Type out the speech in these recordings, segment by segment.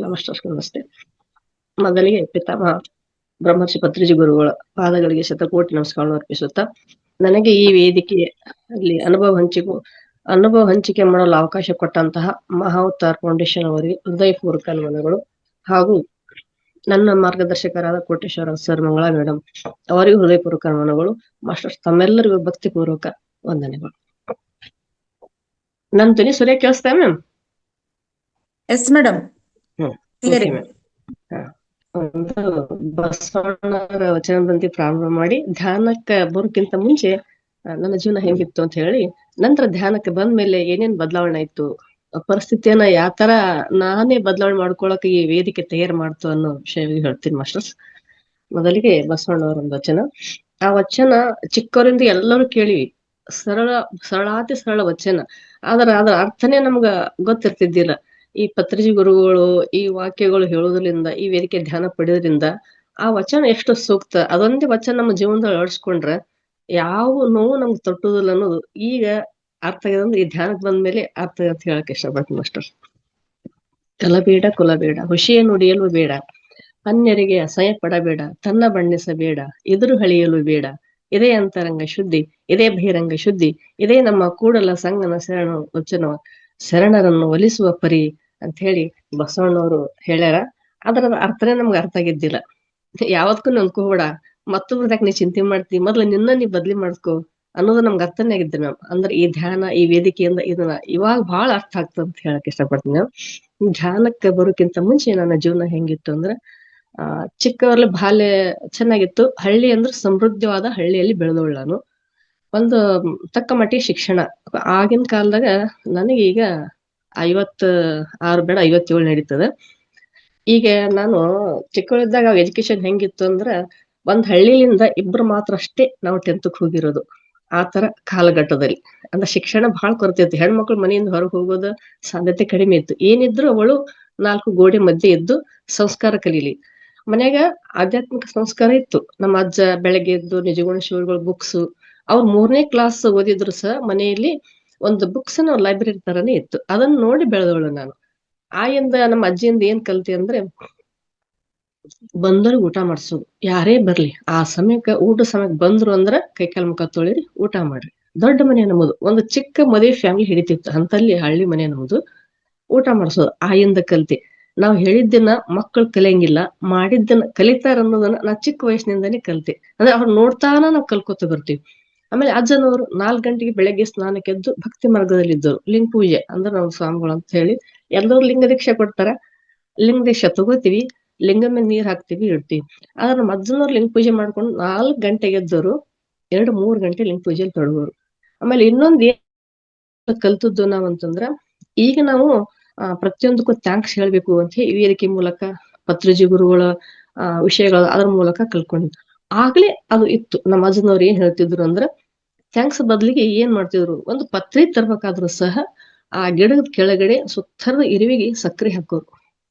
ನಮಸ್ತೆ. ಮೊದಲಿಗೆ ಪಿತಾಮಹ ಬ್ರಹ್ಮರ್ಷಿ ಪತ್ರಿಜಿ ಗುರುಗಳ ಪಾದಗಳಿಗೆ ಶತಕೋಟಿ ನಮಸ್ಕಾರ ಅರ್ಪಿಸುತ್ತಾ, ನನಗೆ ಈ ವೇದಿಕೆಯಲ್ಲಿ ಅನುಭವ ಹಂಚಿಕೆ ಮಾಡಲು ಅವಕಾಶ ಕೊಟ್ಟಂತಹ ಮಹಾವತಾರ್ ಫೌಂಡೇಶನ್ ಅವರಿಗೆ ಹೃದಯಪೂರ್ವಕ ವಂದನೆಗಳು. ಹಾಗೂ ನನ್ನ ಮಾರ್ಗದರ್ಶಕರಾದ ಕೋಟೇಶ್ವರ ಸರ್, ಮಂಗಳ ಮೇಡಮ್ ಅವರಿಗೂ ಹೃದಯಪೂರ್ವಕ ವಂದನೆಗಳು. ಮಾಸ್ಟರ್ಸ್ ತಮ್ಮೆಲ್ಲರಿಗೂ ಭಕ್ತಿಪೂರ್ವಕ ವಂದನೆಗಳು. ನನ್ ಧ್ವನಿ ಸರಿಯ ಕೇಳಿಸ್ತಾ ಮ್ಯಾಮ್? Yes madam. ಒಂದು ಬಸವಣ್ಣರ ವಚನದಂತೆ ಪ್ರಾರಂಭ ಮಾಡಿ ಧ್ಯಾನಕ್ಕೆ ಬರೋಕ್ಕಿಂತ ಮುಂಚೆ ನನ್ನ ಜೀವನ ಹೆಂಗಿತ್ತು ಅಂತ ಹೇಳಿ, ನಂತರ ಧ್ಯಾನಕ್ಕೆ ಬಂದ್ಮೇಲೆ ಏನೇನ್ ಬದಲಾವಣೆ ಆಯ್ತು, ಪರಿಸ್ಥಿತಿಯನ್ನ ಯಾವ ತರ ನಾನೇ ಬದಲಾವಣೆ ಮಾಡ್ಕೊಳಕ್ ಈ ವೇದಿಕೆ ತಯಾರು ಮಾಡ್ತು ಅನ್ನೋ ವಿಷಯ ಹೇಳ್ತೀನಿ ಮಾಸ್ಟರ್ಸ್. ಮೊದಲಿಗೆ ಬಸವಣ್ಣವರ ಒಂದು ವಚನ. ಆ ವಚನ ಚಿಕ್ಕವರಿಂದ ಎಲ್ಲರೂ ಕೇಳಿವಿ, ಸರಳಾತಿ ಸರಳ ವಚನ. ಆದ್ರ ಅದ್ರ ಅರ್ಥನೇ ನಮ್ಗ ಗೊತ್ತಿರ್ತಿದ್ದಿಲ್ಲ. ಈ ಪತ್ರಿಜಿ ಗುರುಗಳು ಈ ವಾಕ್ಯಗಳು ಹೇಳೋದ್ರಿಂದ, ಈ ವೇದಿಕೆ ಧ್ಯಾನ ಪಡೆಯೋದ್ರಿಂದ ಆ ವಚನ ಎಷ್ಟು ಸೂಕ್ತ, ಅದೊಂದೇ ವಚನ ನಮ್ಮ ಜೀವನದಲ್ಲಿ ಅಳವಡಿಸ್ಕೊಂಡ್ರೆ ಯಾವ ನೋವು ನಮ್ಗೆ ತಟ್ಟುದಿಲ್ಲ ಅನ್ನೋದು ಈಗ ಅರ್ಥ ಆಗಿದೆ. ಈ ಧ್ಯಾನಕ್ಕೆ ಬಂದ್ಮೇಲೆ ಅರ್ಥ ಅಂತ ಹೇಳಕ್ ಇಷ್ಟಪಡ್ತೀನಿ ಮಾಸ್ಟರ್. ಕಲಬೇಡ ಕುಲಬೇಡ, ಹುಷಿಯ ನುಡಿಯಲು ಬೇಡ, ಅನ್ಯರಿಗೆ ಅಸಹ್ಯ ಪಡಬೇಡ, ತನ್ನ ಬಣ್ಣಿಸಬೇಡ, ಎದುರು ಹಳಿಯಲು ಬೇಡ, ಇದೇ ಅಂತರಂಗ ಶುದ್ಧಿ, ಇದೇ ಬಹಿರಂಗ ಶುದ್ಧಿ, ಇದೇ ನಮ್ಮ ಕೂಡಲ ಸಂಗನ ಶರಣರನ್ನು ಒಲಿಸುವ ಪರಿ ಅಂತ ಹೇಳಿ ಬಸವಣ್ಣವರು ಹೇಳ್ಯಾರ. ಅದರ ಅರ್ಥನೇ ನಮ್ಗೆ ಅರ್ಥ ಆಗಿದ್ದಿಲ್ಲ. ಯಾವತ್ಗೂ ಅನ್ಕೋಬೇಡ, ಮತ್ತೊಬ್ರದಾಗ ನೀ ಚಿಂತೆ ಮಾಡ್ತಿ, ಮೊದ್ಲು ನಿನ್ನ ನೀ ಬದ್ಲಿ ಮಾಡ್ಕೋ ಅನ್ನೋದು ನಮ್ಗೆ ಅರ್ಥನೇ ಆಗಿದ್ದೆ ಮ್ಯಾಮ್. ಅಂದ್ರೆ ಈ ಧ್ಯಾನ, ಈ ವೇದಿಕೆಯಿಂದ ಇದನ್ನ ಇವಾಗ ಬಹಳ ಅರ್ಥ ಆಗ್ತದೆ ಅಂತ ಹೇಳಕ್ ಇಷ್ಟಪಡ್ತೀನಿ ಮ್ಯಾಮ್. ಧ್ಯಾನಕ್ಕೆ ಬರೋಕ್ಕಿಂತ ಮುಂಚೆ ನನ್ನ ಜೀವನ ಹೆಂಗಿತ್ತು ಅಂದ್ರೆ, ಚಿಕ್ಕವರಲ್ಲಿ ಬಾಲ್ಯ ಚೆನ್ನಾಗಿತ್ತು. ಹಳ್ಳಿ ಅಂದ್ರೆ ಸಮೃದ್ಧವಾದ ಹಳ್ಳಿಯಲ್ಲಿ ಬೆಳೆದವಳು ನಾನು. ಒಂದು ತಕ್ಕ ಮಟ್ಟಿಗೆ ಶಿಕ್ಷಣ. ಆಗಿನ ಕಾಲದಾಗ ನನಗೆ ಈಗ 56 ಬೇಡ 57 ನಡೀತದೆ. ಈಗ ನಾನು ಚಿಕ್ಕವಳಿದ್ದಾಗ ಎಜುಕೇಶನ್ ಹೆಂಗಿತ್ತು ಅಂದ್ರೆ, ಒಂದ್ ಹಳ್ಳಿಯಿಂದ ಇಬ್ರು ಮಾತ್ರ ಅಷ್ಟೇ ನಾವು 10th ಹೋಗಿರೋದು. ಆ ತರ ಕಾಲಘಟ್ಟದಲ್ಲಿ ಅಂದ್ರೆ ಶಿಕ್ಷಣ ಬಹಳ ಕೊರತೆ ಇತ್ತು. ಹೆಣ್ಮಕ್ಳು ಮನೆಯಿಂದ ಹೊರಗೆ ಹೋಗೋದ ಸಾಧ್ಯತೆ ಕಡಿಮೆ ಇತ್ತು. ಏನಿದ್ರು ಅವಳು 4 ಗೋಡೆ ಮಧ್ಯೆ ಇದ್ದು ಸಂಸ್ಕಾರ ಕಲೀಲಿ. ಮನ್ಯಾಗ ಆಧ್ಯಾತ್ಮಿಕ ಸಂಸ್ಕಾರ ಇತ್ತು. ನಮ್ಮ ಅಜ್ಜ ಬೆಳಗ್ಗೆ ಎದ್ದು ನಿಜಗುಣ ಶಿವರುಗಳ ಬುಕ್ಸ್, ಅವ್ರು 3ನೇ ಕ್ಲಾಸ್ ಓದಿದ್ರು ಸಹ ಮನೆಯಲ್ಲಿ ಒಂದು ಬುಕ್ಸ್ ಲೈಬ್ರರಿ ತರನೇ ಇತ್ತು. ಅದನ್ನ ನೋಡಿ ಬೆಳೆದವಳು ನಾನು. ಆಯಿಂದ ನಮ್ಮ ಅಜ್ಜಿಯಿಂದ ಏನ್ ಕಲ್ತಿ ಅಂದ್ರೆ, ಬಂದವ್ರಿಗೆ ಊಟ ಮಾಡ್ಸೋದು, ಯಾರೇ ಬರ್ಲಿ ಆ ಸಮಯಕ್ಕೆ ಊಟ ಸಮಯಕ್ಕೆ ಬಂದ್ರು ಅಂದ್ರ ಕೈಕಾಲ್ ಮುಖ ತೊಳಿರಿ, ಊಟ ಮಾಡ್ರಿ. ದೊಡ್ಡ ಮನೆ ನಮ್ಮದು, ಒಂದು ಚಿಕ್ಕ ಮದುವೆ ಫ್ಯಾಮಿಲಿ ಹಿಡಿತಿತ್ತು ಅಂತಲ್ಲಿ ಹಳ್ಳಿ ಮನೆ ನಮ್ಮದು. ಊಟ ಮಾಡ್ಸೋದು ಆಯಿಂದ ಕಲ್ತಿ. ನಾವ್ ಹೇಳಿದ್ದನ್ನ ಮಕ್ಕಳು ಕಲಿಯಂಗಿಲ್ಲ, ಮಾಡಿದ್ದನ್ನ ಕಲಿತಾರ ಅನ್ನೋದನ್ನ ನಾ ಚಿಕ್ಕ ವಯಸ್ಸಿನಿಂದಾನೇ ಕಲ್ತಿ. ಅಂದ್ರೆ ಅವ್ರು ನೋಡ್ತಾನ ನಾವ್ ಕಲ್ಕೋತ ಬರ್ತೀವಿ. ಆಮೇಲೆ ಅಜ್ಜನವರು 4 ಗಂಟೆಗೆ ಬೆಳಗ್ಗೆ ಸ್ನಾನಕ್ಕೆ ಎದ್ದು ಭಕ್ತಿ ಮಾರ್ಗದಲ್ಲಿ ಇದ್ದವರು. ಲಿಂಗ ಪೂಜೆ ಅಂದ್ರೆ ನಾವು ಸ್ವಾಮಿಗಳು ಅಂತ ಹೇಳಿ ಎಲ್ಲರೂ ಲಿಂಗ ದೀಕ್ಷೆ ಕೊಡ್ತಾರ. ಲಿಂಗ ದೀಕ್ಷೆ ತಗೋತೀವಿ, ಲಿಂಗ ಮೇಲೆ ನೀರ್ ಹಾಕ್ತಿವಿ, ಇಡ್ತೀವಿ. ಆದ್ರೆ ನಮ್ಮ ಅಜ್ಜನವ್ರು ಲಿಂಗ ಪೂಜೆ ಮಾಡ್ಕೊಂಡು 4 ಗಂಟೆಗೆ ಎದ್ದವರು 2-3 ಗಂಟೆ ಲಿಂಗ ಪೂಜೆಯಲ್ಲಿ ತೊಡಗೋರು. ಆಮೇಲೆ ಇನ್ನೊಂದ್ ಕಲ್ತದ್ದು ನಾವ್ ಅಂತಂದ್ರ, ಈಗ ನಾವು ಪ್ರತಿಯೊಂದಕ್ಕೂ ಥ್ಯಾಂಕ್ಸ್ ಹೇಳ್ಬೇಕು ಅಂತ ಹೇಳಿ ವೇದಿಕೆ ಮೂಲಕ ಪತ್ರಿಜಿ ಗುರುಗಳ ವಿಷಯಗಳು ಅದ್ರ ಮೂಲಕ ಕಲ್ಕೊಂಡ್ವಿ. ಆಗ್ಲೇ ಅದು ಇತ್ತು. ನಮ್ಮ ಅಜ್ಜನವ್ರು ಏನ್ ಹೇಳ್ತಿದ್ರು ಅಂದ್ರ, ಥ್ಯಾಂಕ್ಸ್ ಬದ್ಲಿಗೆ ಏನ್ ಮಾಡ್ತಿದ್ರು, ಒಂದು ಪತ್ರಿ ತರ್ಬೇಕಾದ್ರೂ ಸಹ ಆ ಗಿಡದ ಕೆಳಗಡೆ ಸುತ್ತರದ ಇರುವಿಗೆ ಸಕ್ಕರೆ ಹಾಕೋರು.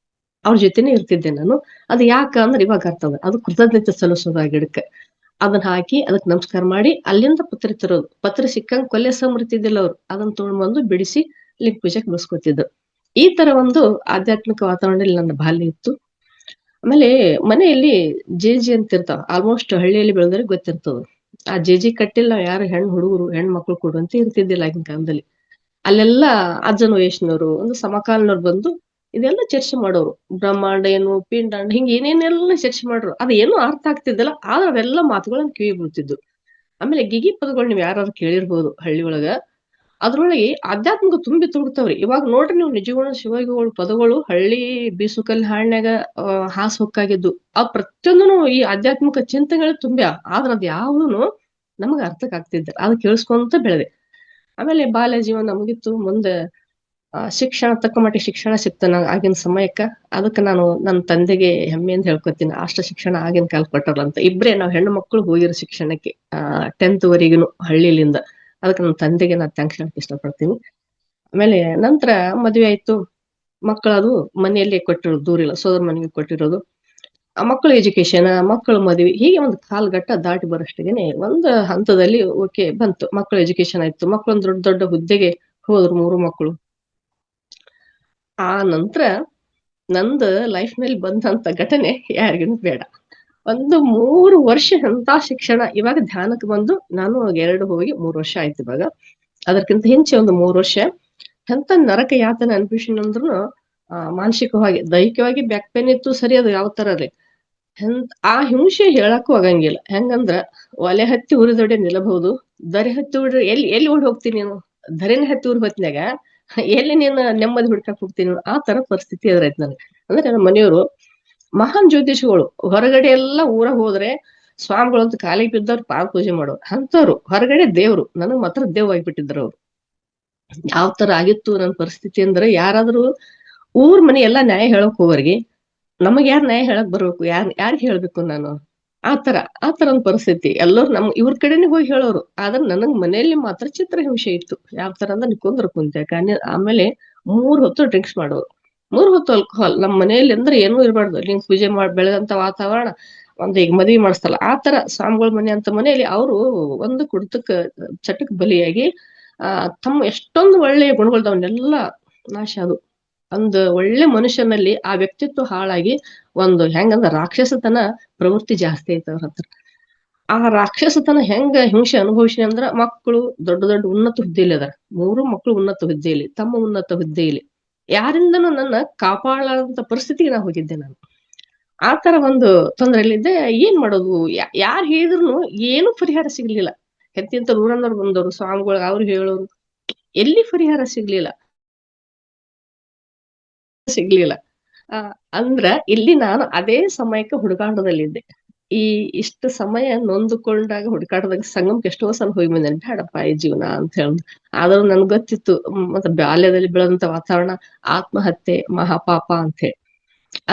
ಅವ್ರ ಜೊತೆನೆ ಇರ್ತಿದ್ದೆ ನಾನು. ಅದು ಯಾಕ ಅಂದ್ರೆ ಇವಾಗ ಅರ್ಥದ, ಅದು ಕೃತಜ್ಞತೆ ಸಲ್ಲಿಸೋದು ಆ ಗಿಡಕ್ಕೆ. ಅದನ್ನ ಹಾಕಿ ಅದಕ್ಕೆ ನಮಸ್ಕಾರ ಮಾಡಿ ಅಲ್ಲಿಂದ ಪತ್ರಿ ತರೋದು. ಪತ್ರಿ ಸಿಕ್ಕಂಗ್ ಕೊಲ್ಲೆ ಸಮರ್ತಿದ್ದಿಲ್ಲ ಅವ್ರು. ಅದನ್ನ ತೊಗೊಂಡ್ಬಂದು ಬಿಡಿಸಿ ಲಿಂಗ ಪೂಜೆಗೆ ಬಳಸ್ಕೊತಿದ್ರು. ಈ ತರ ಒಂದು ಆಧ್ಯಾತ್ಮಿಕ ವಾತಾವರಣದಲ್ಲಿ ನನ್ನ ಬಾಲ್ಯ ಇತ್ತು. ಆಮೇಲೆ ಮನೆಯಲ್ಲಿ ಜೇಜಿ ಅಂತ ಇರ್ತಾವ, ಆಲ್ಮೋಸ್ಟ್ ಹಳ್ಳಿಯಲ್ಲಿ ಬೆಳೆದವ್ರಿಗೆ ಗೊತ್ತಿರ್ತದ. ಆ ಜೇಜಿ ಕಟ್ಟಿಲ್ಲ ಯಾರು ಹುಡುಗರು ಹೆಣ್ಮಕ್ಳು ಕೊಡುವಂತ ಇರ್ತಿದ್ದಿಲ್ಲ ಆಗಿನ ಕಾಲದಲ್ಲಿ. ಅಲ್ಲೆಲ್ಲ ಅಜ್ಜನ ವಯಸ್ಸಿನವರು, ಒಂದು ಸಮಕಾಲೀನವ್ರು ಬಂದು ಇದೆಲ್ಲ ಚರ್ಚೆ ಮಾಡೋರು. ಬ್ರಹ್ಮಾಂಡ ಏನು, ಪಿಂಡಾಂಡ, ಹಿಂಗ ಏನೇನೆಲ್ಲ ಚರ್ಚೆ ಮಾಡ್ರು. ಅದು ಏನು ಅರ್ಥ ಆಗ್ತಿದ್ದಿಲ್ಲ, ಆದ್ರೆ ಅವೆಲ್ಲ ಮಾತುಗಳನ್ನ ಕಿವಿ ಬೀಳ್ತಿದ್ವು. ಆಮೇಲೆ ಗಿಗಿ ಪದಗಳು ನೀವ್ ಯಾರು ಕೇಳಿರ್ಬೋದು ಹಳ್ಳಿ ಒಳಗ. ಅದ್ರೊಳಗೆ ಆಧ್ಯಾತ್ಮಿಕ ತುಂಬಿ ತುಳುಕ್ತಾವ್ರಿ. ಇವಾಗ ನೋಡ್ರಿ ನೀವು ನಿಜಗುಣ ಶಿವಗಳು ಪದಗಳು ಹಳ್ಳಿ ಬೀಸುಕಲ್ಲಿ ಹಾಳ್ನ್ಯಾಗ ಹಾಸ್ ಹೊಕ್ಕಾಗಿದ್ದು, ಆ ಪ್ರತಿಯೊಂದನು ಈ ಆಧ್ಯಾತ್ಮಿಕ ಚಿಂತನೆಗಳು ತುಂಬ್ಯಾ. ಆದ್ರ ಅದ್ ಯಾವ್ದೂನು ನಮಗ ಅರ್ಥಕ್ ಆಗ್ತಿದ್ದ. ಅದು ಕೇಳಿಸ್ಕೊಂತ ಬೆಳೆದೆ. ಆಮೇಲೆ ಬಾಲ್ಯ ಜೀವನ ಮುಗಿತು. ಮುಂದೆ ಶಿಕ್ಷಣ, ತಕ್ಕ ಮಟ್ಟಿಗೆ ಶಿಕ್ಷಣ ಸಿಕ್ತ ಆಗಿನ ಸಮಯಕ್ಕ. ಅದಕ್ಕೆ ನಾನು ನನ್ನ ತಂದೆಗೆ ಹೆಮ್ಮೆಯಿಂದ ಹೇಳ್ಕೊತೀನಿ, ಅಷ್ಟ ಶಿಕ್ಷಣ ಆಗಿನ ಕಾಲ ಕೊಟ್ಟಾರ ಅಂತ. ಇಬ್ರೇ ನಾವ್ ಹೆಣ್ಣು ಮಕ್ಕಳು ಹೋಗಿರೋ ಶಿಕ್ಷಣಕ್ಕೆ 10th ವರೆಗೂ ಹಳ್ಳಿಲಿಂದ. ಅದಕ್ಕೆ ನನ್ನ ತಂದೆಗೆ ನಾನು ಥ್ಯಾಂಕ್ಸ್ ಹೇಳಕ್ ಇಷ್ಟಪಡ್ತೀನಿ. ಆಮೇಲೆ ನಂತರ ಮದ್ವೆ ಆಯ್ತು. ಮಕ್ಕಳದು ಮನೆಯಲ್ಲೇ ಕೊಟ್ಟಿರೋದು, ದೂರ ಇಲ್ಲ, ಸೋದರ ಮನೆಗೆ ಕೊಟ್ಟಿರೋದು. ಆ ಮಕ್ಕಳ ಎಜುಕೇಶನ್, ಮಕ್ಕಳ ಮದುವೆ, ಹೀಗೆ ಒಂದು ಕಾಲಘಟ್ಟ ದಾಟಿ ಬರೋಷ್ಟಿಗೆನೆ ಒಂದು ಹಂತದಲ್ಲಿ ಓಕೆ ಬಂತು. ಮಕ್ಕಳ ಎಜುಕೇಶನ್ ಆಯ್ತು. ಮಕ್ಕಳೊಂದು ದೊಡ್ಡ ದೊಡ್ಡ ಹುದ್ದೆಗೆ ಹೋದ್ರು, 3 ಮಕ್ಕಳು. ಆ ನಂತರ ನಂದು ಲೈಫ್ ನಲ್ಲಿ ಬಂದಂತ ಘಟನೆ ಯಾರಿಗೂ ಬೇಡ. ಒಂದು 3 ವರ್ಷ ಎಂತ ಶಿಕ್ಷಣ. ಇವಾಗ ಧ್ಯಾನಕ್ಕೆ ಬಂದು ನಾನು 2 ಹೋಗಿ 3 ವರ್ಷ ಆಯ್ತು ಇವಾಗ. ಅದಕ್ಕಿಂತ ಹಿಂಚೆ ಒಂದು 3 ವರ್ಷ ಎಂತ ನರಕ ಯಾತನೆ ಅನ್ಭವಿಸಿನ ಅಂದ್ರೂ ಮಾನಸಿಕವಾಗಿ, ದೈಹಿಕವಾಗಿ ಬ್ಯಾಕ್ ಪೇನ್ ಇತ್ತು ಸರಿ, ಅದು ಯಾವ ತರ ರೀ. ಆ ಹಿಂಸೆ ಹೇಳಕ್ಕೂ ಆಗಂಗಿಲ್ಲ. ಹೆಂಗಂದ್ರ ಒಲೆ ಹತ್ತಿ ಉರಿದೊಡೆ ನಿಲ್ಲಬಹುದು, ದರೆ ಹತ್ತಿ ಉರಿ ಎಲ್ಲಿ ಎಲ್ಲಿ ಓಡಿ ಹೋಗ್ತೀನಿ ನೀನು? ಧರೆನ ಹತ್ತಿ ಉರಿ ಹೊತ್ನ್ಯಾಗ ಎಲ್ಲಿ ನೀನು ನೆಮ್ಮದಿ ಹುಡ್ಕಕ್ ಹೋಗ್ತೀನಿ? ಆ ತರ ಪರಿಸ್ಥಿತಿ ಎದುರೈತ್ ನನಗೆ. ಅಂದ್ರೆ ನಮ್ಮ ಮನೆಯವರು ಮಹಾನ್ ಜ್ಯೋತಿಷಿಗಳು, ಹೊರಗಡೆ ಎಲ್ಲ ಊರಾಗ ಹೋದ್ರೆ ಸ್ವಾಮಿಗಳು ಅಂತ ಕಾಲಿಗೆ ಬಿದ್ದವ್ರು ಪಾದ ಪೂಜೆ ಮಾಡೋರು ಅಂತವ್ರು, ಹೊರಗಡೆ ದೇವ್ರು. ನನಗ್ ಮಾತ್ರ ದೇವ್ ಆಗ್ಬಿಟ್ಟಿದ್ರು ಅವ್ರು. ಯಾವ ತರ ಆಗಿತ್ತು ನನ್ನ ಪರಿಸ್ಥಿತಿ ಅಂದ್ರೆ, ಯಾರಾದ್ರೂ ಊರ್ ಮನೆ ಎಲ್ಲಾ ನ್ಯಾಯ ಹೇಳಕ್ ಹೋಗೋರಿಗೆ ನಮಗ್ ಯಾರ್ ನ್ಯಾಯ ಹೇಳಕ್ ಬರ್ಬೇಕು? ಯಾರಿಗ್ ಹೇಳ್ಬೇಕು ನಾನು? ಆತರ ಒಂದ್ ಪರಿಸ್ಥಿತಿ. ಎಲ್ಲರೂ ಇವ್ರ ಕಡೆನೆ ಹೋಗಿ ಹೇಳೋರು. ಆದ್ರೆ ನನಗ್ ಮನೆಯಲ್ಲಿ ಮಾತ್ರ ಚಿತ್ರಹಿಂಸೆ ಇತ್ತು. ಯಾವ ತರ ಅಂದ್ರೆ ಕುಂತ್ಯಾಕ ಆಮೇಲೆ 3 ಹೊತ್ತು ಡ್ರಿಂಕ್ಸ್ ಮಾಡೋರು, 3 ಹೊತ್ತು ಆಲ್ಕೋಹಾಲ್. ನಮ್ ಮನೆಯಲ್ಲಿ ಅಂದ್ರೆ ಏನೂ ಇರಬಾರ್ದು, ನೀನ್ ಪೂಜೆ ಮಾಡಿ ಬೆಳೆದಂತ ವಾತಾವರಣ. ಈಗ ಮದ್ವಿ ಮಾಡಿಸ್ತಲ್ಲ ಆ ತರ ಸ್ವಾಮಿಗಳ ಮನೆ ಅಂತ ಮನೆಯಲ್ಲಿ ಅವರು ಒಂದು ಕುಡಿತಕ್ಕ ಚಟಕ್ ಬಲಿಯಾಗಿ ತಮ್ಮ ಎಷ್ಟೊಂದು ಒಳ್ಳೆಯ ಗುಣಗಳದವನ್ನೆಲ್ಲ ನಾಶ. ಅದು ಒಂದು ಒಳ್ಳೆ ಮನುಷ್ಯನಲ್ಲಿ ಆ ವ್ಯಕ್ತಿತ್ವ ಹಾಳಾಗಿ ಒಂದು ಹೆಂಗಂದ್ರ ರಾಕ್ಷಸತನ ಪ್ರವೃತ್ತಿ ಜಾಸ್ತಿ ಐತೆ ಅವ್ರ ಹತ್ರ. ಆ ರಾಕ್ಷಸತನ ಹೆಂಗ ಹಿಂಸೆ ಅನುಭವಿಸಿ ಅಂದ್ರ, ಮಕ್ಕಳು ದೊಡ್ಡ ದೊಡ್ಡ ಉನ್ನತ ಹುದ್ದೆಯಲ್ಲಿ ಅದಾರ. 3 ಮಕ್ಕಳು ಉನ್ನತ ಹುದ್ದೆಯಲ್ಲಿ, ತಮ್ಮ ಉನ್ನತ ಹುದ್ದೆಯಲ್ಲಿ. ಯಾರಿಂದನೂ ನನ್ನ ಕಾಪಾಡಲಾರಂತ ಪರಿಸ್ಥಿತಿಗೆ ನಾ ಹೋಗಿದ್ದೆ ನಾನು. ಆ ತರ ಒಂದು ತೊಂದರೆಯಲ್ಲಿದ್ದೆ. ಏನ್ ಮಾಡೋದು? ಯಾರ್ ಹೇಳಿದ್ರು ಏನು ಪರಿಹಾರ ಸಿಗ್ಲಿಲ್ಲ. ಹೆತ್ತಿಂತ ಊರನ್ನವ್ರು ಬಂದವರು, ಸ್ವಾಮಿಗಳು, ಅವ್ರು ಹೇಳೋರು, ಎಲ್ಲಿ ಪರಿಹಾರ ಸಿಗ್ಲಿಲ್ಲ. ಅಂದ್ರ ಇಲ್ಲಿ ನಾನು ಅದೇ ಸಮಯಕ್ಕೆ ಹುಡುಕಾಟದಲ್ಲಿದ್ದೆ. ಇಷ್ಟು ಸಮಯ ನೊಂದುಕೊಂಡಾಗ ಹುಡುಕಾಟದಾಗ ಸಂಗಮಕ್ಕೆ ಎಷ್ಟೋ ಸಲ ಹೋಗಿ ಬಂದೇನೆ. ಬೇಡಪ್ಪ ಈ ಜೀವನ ಅಂತ ಹೇಳಿ. ಆದ್ರೂ ನನ್ಗೆ ಗೊತ್ತಿತ್ತು, ಮತ್ತೆ ಬಾಲ್ಯದಲ್ಲಿ ಬೆಳೆದಂತ ವಾತಾವರಣ ಆತ್ಮಹತ್ಯೆ ಮಹಾಪಾಪ ಅಂತ ಹೇಳಿ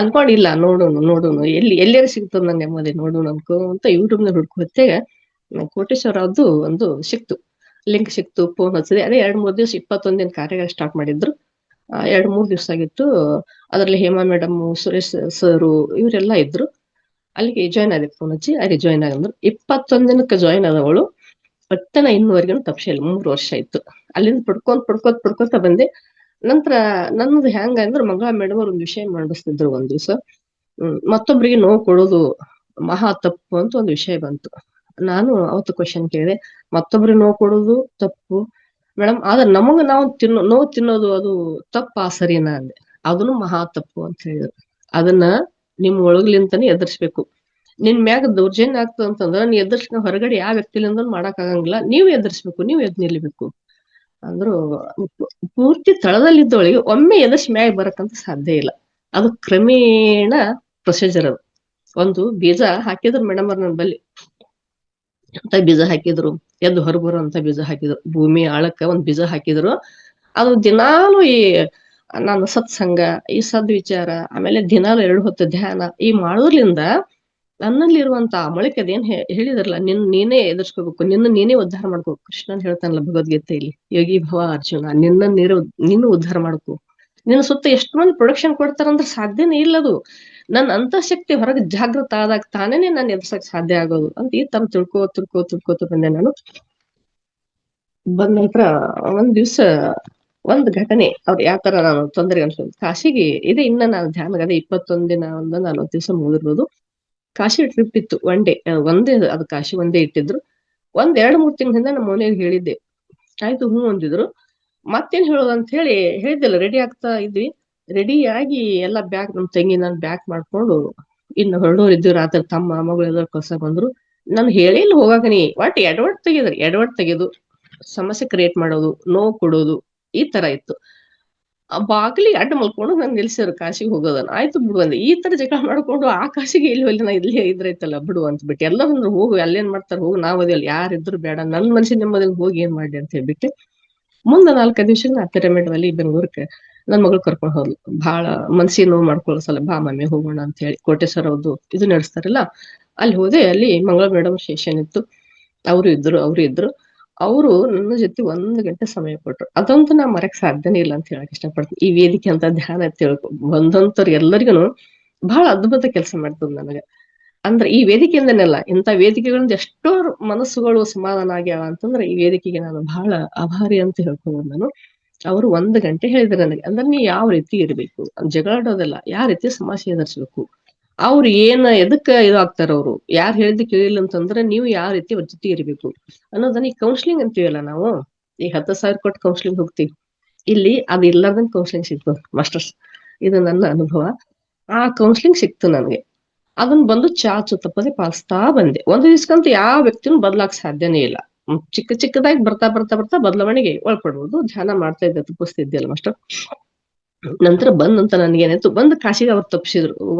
ಅನ್ಕೊಂಡಿಲ್ಲ. ನೋಡೋಣ ಎಲ್ಲೇರು ಸಿಗ್ತದ ನನ್ನ ನೆಮ್ಮದಿ, ನೋಡೋಣ ಅಂತ ಯೂಟ್ಯೂಬ್ ನಲ್ಲಿ ಹುಡ್ಕೋತ್ತೆಗ ಕೋಟೇಶ್ವರ ಅವ್ರದ್ದು ಒಂದು ಸಿಕ್ತು, ಲಿಂಕ್ ಸಿಕ್ತು. ಫೋನ್ ಹಚ್ಚಿದೆ. ಅದೇ 2-3 ದಿವಸ 21 ದಿನ ಕಾರ್ಯ ಸ್ಟಾರ್ಟ್ ಮಾಡಿದ್ರು. 2-3 ದಿವಸ ಆಗಿತ್ತು. ಅದ್ರಲ್ಲಿ ಹೇಮಾ ಮೇಡಮ್, ಸುರೇಶ್ ಸರ್ ಇವರೆಲ್ಲ ಇದ್ರು. ಅಲ್ಲಿಗೆ ಜಾಯ್ನ್ ಆದೆ, ಫೋನ್ ಹಚ್ಚಿ ಅಲ್ಲಿ ಜಾಯ್ನ್ ಆಗಂದ್ರು. 21 ದಿನಕ್ಕೆ ಜಾಯ್ನ್ ಆದವಳು ಮತ್ತೆ ಇನ್ನುವರೆಗೂ ತಪ್ಪಿಸಿಲ್ಲ. 3 ವರ್ಷ ಆಯ್ತು. ಅಲ್ಲಿಂದ ಪಡ್ಕೋತ ಬಂದೆ. ನಂತರ ನನ್ನದು ಹೆಂಗ ಅಂದ್ರೆ, ಮಂಗಳಾ ಮೇಡಮ್ ಅವ್ರ ಒಂದು ವಿಷಯ ಮಾಡಿಸ್ತಿದ್ರು ಒಂದ್ ದಿವ್ಸ. ಮತ್ತೊಬ್ರಿಗೆ ನೋವು ಕೊಡೋದು ಮಹಾ ತಪ್ಪು ಅಂತ ಒಂದು ವಿಷಯ ಬಂತು. ನಾನು ಅವತ್ತು ಕ್ವಶನ್ ಕೇಳಿದೆ, ಮತ್ತೊಬ್ರಿಗೆ ನೋವು ಕೊಡೋದು ತಪ್ಪು ಮೇಡಮ್, ಆದ್ರೆ ನಮಗ ನಾವು ನೋವು ತಿನ್ನೋದು ಅದು ತಪ್ಪಾ ಸರಿನಾ ಅಂದೆ. ಅದನ್ನು ಮಹಾ ತಪ್ಪು ಅಂತ ಹೇಳಿದ್ರು. ಅದನ್ನ ನಿಮ್ ಒಳಗ್ಲಿಂತಾನೆ ಎದುರಿಸ್ಬೇಕು. ನಿನ್ ಮ್ಯಾಗ ದೌರ್ಜನ್ಯ ಆಗ್ತದ ಅಂತಂದ್ರ ನೀ ಎದುರ್ಸ್ಕ ಹೊರಗಡೆ ಯಾವ ವ್ಯಕ್ತಿಲಿಂದ ಮಾಡಕ್ ಆಗಂಗಿಲ್ಲ. ನೀವು ಎದುರಿಸ್ಬೇಕು, ನೀವು ಎದ್ ನಿಲ್ಬೇಕು ಅಂದ್ರು. ಪೂರ್ತಿ ತಳದಲ್ಲಿದ್ದವಳಿಗೆ ಒಮ್ಮೆ ಎದರ್ಸ್ ಮ್ಯಾಗ ಬರಕಂತ ಸಾಧ್ಯ ಇಲ್ಲ. ಅದು ಕ್ರಮೇಣ ಪ್ರೊಸೀಜರ್. ಅದು ಒಂದು ಬೀಜ ಹಾಕಿದ್ರು ಮೇಡಮ್ ಅವ್ರ ನನ್ ಬಲ್ಲಿ ಅಂತ ಬೀಜ ಹಾಕಿದ್ರು, ಎದ್ದು ಹೊರಬರುವಂತ ಬೀಜ ಹಾಕಿದ್ರು. ಭೂಮಿ ಆಳಕ್ಕ ಒಂದ್ ಬೀಜ ಹಾಕಿದ್ರು. ಅದು ದಿನಾಲು ನಾನು ಸತ್ಸಂಗ, ಈ ಸದ್ವಿಚಾರ, ಆಮೇಲೆ ದಿನಾಲು 2 ಹೊತ್ತು ಧ್ಯಾನ ಈ ಮಾಡೋದ್ರಿಂದ ನನ್ನಲ್ಲಿರುವಂತ ಮೊಳಕೆ ಅದೇನ್ ಹೇಳಿದ್ರಲ್ಲ, ನೀನೇ ಎದುರ್ಸ್ಕೋಬೇಕು, ನೀನೇ ಉದ್ಧಾರ ಮಾಡ್ಕೋಬೇಕು. ಕೃಷ್ಣನ್ ಹೇಳ್ತಾನಲ್ಲ ಭಗವದ್ಗೀತೆಯಲ್ಲಿ, ಯೋಗಿ ಭವ ಅರ್ಜುನ, ನೀನು ಉದ್ಧಾರ ಮಾಡ್ಕೋ. ನಿನ್ನ ಸುತ್ತ ಎಷ್ಟು ಮಂದಿ ಪ್ರೊಡಕ್ಷನ್ ಕೊಡ್ತಾರಂದ್ರೆ ಸಾಧ್ಯನೇ ಇಲ್ಲದು. ನನ್ನ ಅಂತಃಶಕ್ತಿ ಹೊರಗೆ ಜಾಗೃತ ಆದಾಗ ತಾನೇನೆ ನಾನು ಎದುರ್ಸಕ್ ಸಾಧ್ಯ ಆಗೋದು ಅಂತ ಈ ತರ ತಿಳ್ಕೋತ ಬಂದೆ ನಾನು. ಬಂದ ನಂತರ ಒಂದ್ ದಿವ್ಸ ಒಂದ್ ಘಟನೆ, ಅವ್ರು ಯಾವ ತರ ನಾನು ತೊಂದರೆ ಅನ್ಸೋದು. ಕಾಶಿಗೆ ಇದೆ, ಇನ್ನ ನಾನು ಧ್ಯಾನ 21 ದಿನ 40 ದಿವಸ ಮುಗಿದಿರ್ಬೋದು. ಕಾಶಿ ಟ್ರಿಪ್ ಇತ್ತು, ಒಂದೇ ಅದು ಕಾಶಿ ಒಂದೇ ಇಟ್ಟಿದ್ರು. 2-3 ತಿಂಗಳಿಂದ ನಮ್ಮ ಮನೆಗೆ ಹೇಳಿದ್ದೆ. ಆಯ್ತು ಹ್ಞೂ ಅಂದಿದ್ರು. ಮತ್ತೇನ್ ಹೇಳೋದು ಅಂತ ಹೇಳಿ ಹೇಳಿದ್ದಿಲ್ಲ. ರೆಡಿ ಆಗ್ತಾ ಇದ್ವಿ. ರೆಡಿ ಆಗಿ ಎಲ್ಲ ಬ್ಯಾಗ್, ನಮ್ ತಂಗಿ ನಾನು ಬ್ಯಾಗ್ ಮಾಡ್ಕೊಂಡು ಇನ್ನು ಹೊರಡೋರು ಇದ್ವಿ. ರಾತ್ರಿ ತಮ್ಮ ಮಗಳು ಕಳ್ಸ ಬಂದ್ರು. ನಾನು ಹೇಳಿಲ್ಲ ಹೋಗಾಕ, ನೀ ಒಟ್ಟು ಎಡವಟ್ ತೆಗೆದು ಸಮಸ್ಯೆ ಕ್ರಿಯೇಟ್ ಮಾಡೋದು, ನೋವು ಕೊಡೋದು, ಈ ತರ ಇತ್ತು. ಆ ಬಾಗಿಲಿಗೆ ಅಡ್ಡ ಮಲ್ಕೊಂಡು ನಾನು ನಿಲ್ಸಿದ್ರು ಕಾಶಿಗೆ ಹೋಗೋದನ್ನ. ಆಯ್ತು ಬಿಡು ಅಂದೆ. ಈ ತರ ಜಗಳ ಮಾಡ್ಕೊಂಡು ಆ ಕಾಶಿಗೆ ಇಲ್ಲಿ ನಾ ಇಲ್ಲೇ ಇದ್ರೈತಲ್ಲ ಬಿಡು ಅಂತ ಬಿಟ್ಟು, ಎಲ್ಲ ಬಂದ್ರು ಹೋಗು, ಅಲ್ಲೇನ್ ಮಾಡ್ತಾರ ಹೋಗು, ನಾವ್ ಅದಿಲ್ಲ, ಯಾರಿದ್ರು ಬೇಡ, ನನ್ ಮನ್ಸಿನ ನೆಮ್ಮದಿಯಲ್ಲಿ ಹೋಗಿ ಏನ್ ಮಾಡಿ ಅಂತ ಹೇಳ್ಬಿಟ್ಟು ಮುಂದೆ 4-5 ದಿವಸ ನಾ ಪಿರಮಿಡ್ ಅಲ್ಲಿ ಬೆಂಗಳೂರಿಗೆ ನನ್ ಮಗಳು ಕರ್ಕೊಂಡು ಹೋದ್ಲು. ಬಹಳ ಮನ್ಸಿಗೆ ನೋವು ಮಾಡ್ಕೊಳ್ಳೋಸಲ, ಬಾ ಮಮ್ಮಿ ಹೋಗೋಣ ಅಂತ ಹೇಳಿ ಕೋಟೇಶ್ವರ ಅವ್ರದ್ದು ಇದು ನಡೆಸ್ತಾರಲ್ಲ ಅಲ್ಲಿ ಹೋದೆ. ಅಲ್ಲಿ ಮಂಗಳ ಮೇಡಮ್ ಸೆಷನ್ ಇತ್ತು. ಅವರು ಇದ್ರು. ಅವರು ನನ್ನ ಜೊತೆ 1 ಗಂಟೆ ಸಮಯ ಕೊಟ್ರು. ಅದಂತೂ ನಾ ಮರಕ್ ಸಾಧ್ಯನೇ ಇಲ್ಲ ಅಂತ ಹೇಳಕ್ ಇಷ್ಟಪಡ್ತೀನಿ. ಈ ವೇದಿಕೆ ಅಂತ ಧ್ಯಾನ ಬಂದಂತವ್ರು ಎಲ್ಲರಿಗೂ ಬಹಳ ಅದ್ಭುತ ಕೆಲಸ ಮಾಡ್ತದ ನನಗೆ. ಅಂದ್ರೆ ಈ ವೇದಿಕೆಯಿಂದನೆಲ್ಲ, ಇಂಥ ವೇದಿಕೆಗಳಿಂದ ಎಷ್ಟೋ ಮನಸ್ಸುಗಳು ಸಮಾಧಾನ ಆಗ್ಯಾವ ಅಂತಂದ್ರೆ ಈ ವೇದಿಕೆಗೆ ನಾನು ಬಹಳ ಆಭಾರಿ ಅಂತ ಹೇಳ್ಕೊಬೋದು ನಾನು. ಅವರು 1 ಗಂಟೆ ಹೇಳಿದ್ರು ನನಗೆ. ಅಂದ್ರೆ ನೀ ಯಾವ ರೀತಿ ಇರ್ಬೇಕು, ಜಗಳಾಡೋದಲ್ಲ, ಯಾವ ರೀತಿ ಸಮಸ್ಯೆ ಎದುರಿಸ್ಬೇಕು, ಅವ್ರು ಎದಕ್ಕ ಇದು ಆಗ್ತಾರ, ಅವ್ರು ಯಾರು ಹೇಳಿದ್ ಕೇಳಿಲ್ಲ ಅಂತಂದ್ರೆ ನೀವು ಯಾವ ರೀತಿ ಅವ್ರ ಜೊತೆ ಇರ್ಬೇಕು ಅನ್ನೋದನ್ನ. ಈ ಕೌನ್ಸಿಲಿಂಗ್ ಅಂತೀವಲ್ಲ ನಾವು, ಈಗ 10,000 ಕೊಟ್ಟು ಕೌನ್ಸಿಲಿಂಗ್ ಹೋಗ್ತೀವಿ, ಇಲ್ಲಿ ಅದು ಇರ್ಲಾರ್ದಂಗ್ ಕೌನ್ಸಿಲಿಂಗ್ ಸಿಗ್ತದೆ ಮಾಸ್ಟರ್ಸ್. ಇದು ನನ್ನ ಅನುಭವ. ಆ ಕೌನ್ಸಿಲಿಂಗ್ ಸಿಕ್ತು ನನಗೆ. ಅದನ್ನ ಬಂದು ಚಾಚು ತಪ್ಪದೆ ಪಾಲಿಸ್ತಾ ಬಂದೆ. ಒಂದು ದಿವ್ಸಕ್ಕಂತೂ ಯಾವ ವ್ಯಕ್ತಿನೂ ಬದಲಾಕ್ ಸಾಧ್ಯನೇ ಇಲ್ಲ. ಚಿಕ್ಕ ಚಿಕ್ಕದಾಗಿ ಬರ್ತಾ ಬರ್ತಾ ಬರ್ತಾ ಬದಲಾವಣೆಗೆ ಒಳಪಡ್ಬೋದು. ಧ್ಯಾನ ಮಾಡ್ತಾ ಇದ್ದೆ, ತಪ್ಪಿಸ್ತಿದ್ದೆ ಮಾಸ್ಟರ್. ನಂತರ ಬಂದಂತ ನನ್ಗೇನಾಯ್ತು, ಬಂದ್ ಕಾಶಿಗೆ ಅವ್ರು ತಪ್ಪಿಸಿದ್ರು.